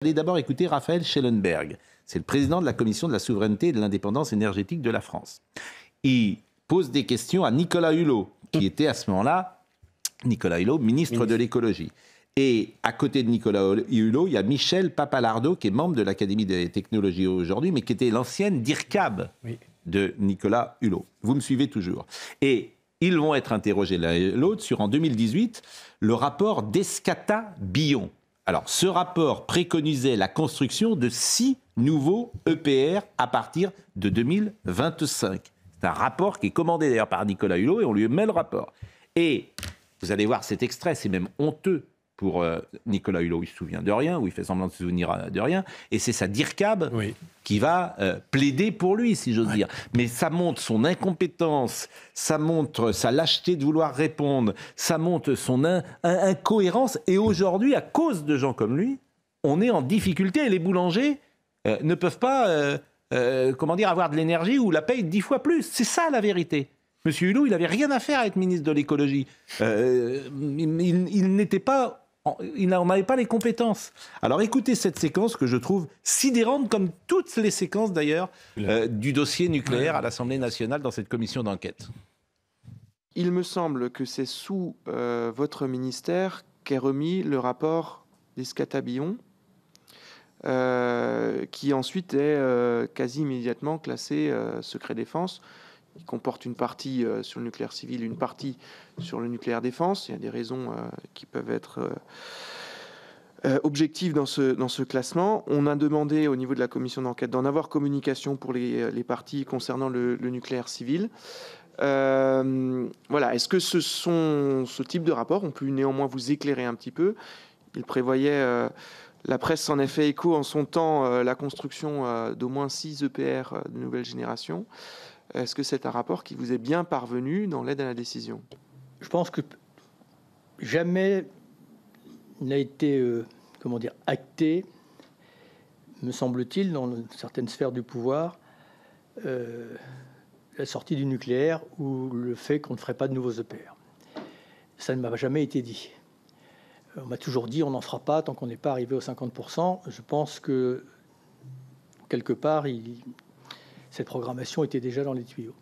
Allez d'abord écouter Raphaël Schellenberg. C'est le président de la Commission de la souveraineté et de l'indépendance énergétique de la France. Il pose des questions à Nicolas Hulot, qui était à ce moment-là, Nicolas Hulot, ministre de l'écologie. Et à côté de Nicolas Hulot, il y a Michel Papalardo, qui est membre de l'Académie des technologies aujourd'hui, mais qui était l'ancienne DIRCAB de Nicolas Hulot. Vous me suivez toujours. Et ils vont être interrogés l'un et l'autre sur, en 2018, le rapport d'Escata-Billon. Alors, ce rapport préconisait la construction de 6 nouveaux EPR à partir de 2025. C'est un rapport qui est commandé d'ailleurs par Nicolas Hulot et on lui met le rapport. Et vous allez voir cet extrait, c'est même honteux pour Nicolas Hulot. Il ne se souvient de rien, ou il fait semblant de se souvenir de rien. Et c'est sa DIRCAB qui va plaider pour lui, si j'ose dire. Mais ça montre son incompétence, ça montre sa lâcheté de vouloir répondre, ça montre son incohérence. Et aujourd'hui, à cause de gens comme lui, on est en difficulté et les boulangers ne peuvent pas avoir de l'énergie ou la payent 10 fois plus. C'est ça la vérité. Monsieur Hulot, il n'avait rien à faire à être ministre de l'écologie. Il n'était pas... Il n'en avait pas les compétences. Alors écoutez cette séquence que je trouve sidérante, comme toutes les séquences d'ailleurs du dossier nucléaire à l'Assemblée nationale dans cette commission d'enquête. Il me semble que c'est sous votre ministère qu'est remis le rapport d'Escata-Billon, qui ensuite est quasi immédiatement classé secret défense. Il comporte une partie sur le nucléaire civil, une partie sur le nucléaire défense. Il y a des raisons qui peuvent être objectives dans ce classement. On a demandé au niveau de la commission d'enquête d'en avoir communication pour les parties concernant le nucléaire civil. Voilà. Est-ce que ce type de rapport, on peut néanmoins vous éclairer un petit peu? Il prévoyait... la presse s'en est fait écho en son temps, la construction d'au moins 6 EPR de nouvelle génération. Est-ce que c'est un rapport qui vous est bien parvenu dans l'aide à la décision? Je pense que jamais n'a été acté, me semble-t-il, dans certaines sphères du pouvoir, la sortie du nucléaire ou le fait qu'on ne ferait pas de nouveaux EPR. Ça ne m'a jamais été dit. On m'a toujours dit on n'en fera pas tant qu'on n'est pas arrivé aux 50%. Je pense que, quelque part, cette programmation était déjà dans les tuyaux.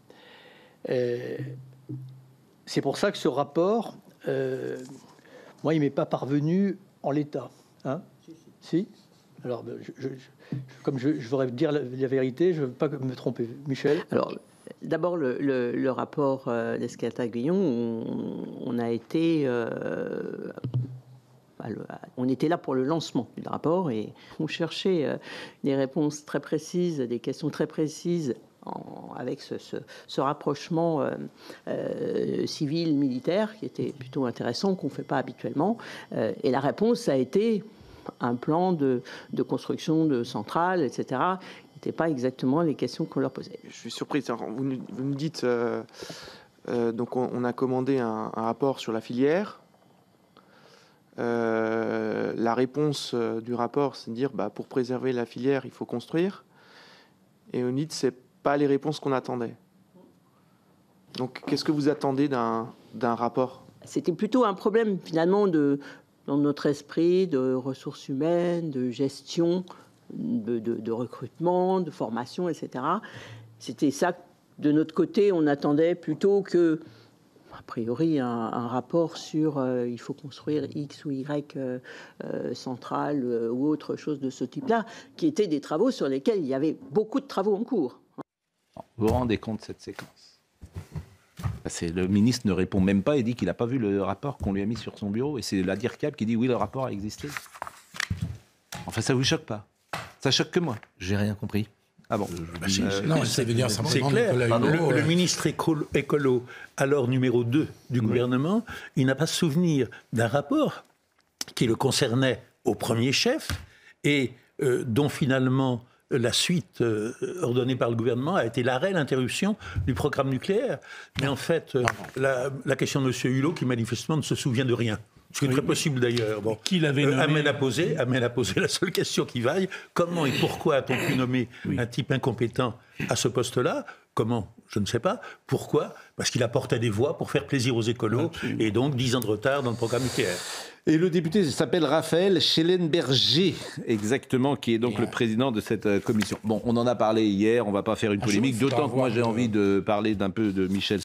C'est pour ça que ce rapport, moi, il ne m'est pas parvenu en l'état. Hein? Si. Alors, comme je voudrais dire la vérité, je ne veux pas me tromper. Michel? Alors, d'abord, le rapport d'Escata-Billon, on a été... on était là pour le lancement du rapport et on cherchait des réponses très précises, des questions très précises avec ce rapprochement civil-militaire qui était plutôt intéressant, qu'on ne fait pas habituellement. Et la réponse a été un plan de construction de centrales, etc. N'était pas exactement les questions qu'on leur posait. Je suis surpris. Vous nous dites, donc on a commandé un rapport sur la filière. La réponse du rapport, c'est de dire pour préserver la filière, il faut construire. Et on dit que ce n'est pas les réponses qu'on attendait. Donc, qu'est-ce que vous attendez d'un rapport? C'était plutôt un problème, finalement, dans notre esprit, de ressources humaines, de gestion, de recrutement, de formation, etc. C'était ça, de notre côté, on attendait plutôt que... a priori, un rapport sur il faut construire X ou Y centrale ou autre chose de ce type-là, qui étaient des travaux sur lesquels il y avait beaucoup de travaux en cours. Vous vous rendez compte de cette séquence? Le ministre ne répond même pas et dit qu'il n'a pas vu le rapport qu'on lui a mis sur son bureau. Et c'est la DIRCAB qui dit oui, le rapport a existé. Enfin, ça ne vous choque pas? Ça choque que moi. J'ai rien compris. Ah bon? Non, ça veut dire c'est clair. Le ministre écolo, alors numéro 2 du gouvernement, il n'a pas souvenir d'un rapport qui le concernait au premier chef et dont finalement la suite ordonnée par le gouvernement a été l'arrêt, l'interruption du programme nucléaire. Mais en fait, la question de M. Hulot, qui manifestement ne se souvient de rien. Ce qui est très possible d'ailleurs. Bon. Qui l'avait nommé? Amène à poser la seule question qui vaille. Comment et pourquoi a-t-on pu nommer un type incompétent à ce poste-là? Comment? Je ne sais pas. Pourquoi? Parce qu'il apportait des voix pour faire plaisir aux écolos et donc 10 ans de retard dans le programme nucléaire. Et le député s'appelle Raphaël Schellenberger, exactement, qui est donc le président de cette commission. Bon, on en a parlé hier, on ne va pas faire une polémique, d'autant que moi j'ai envie de parler d'un peu de Michel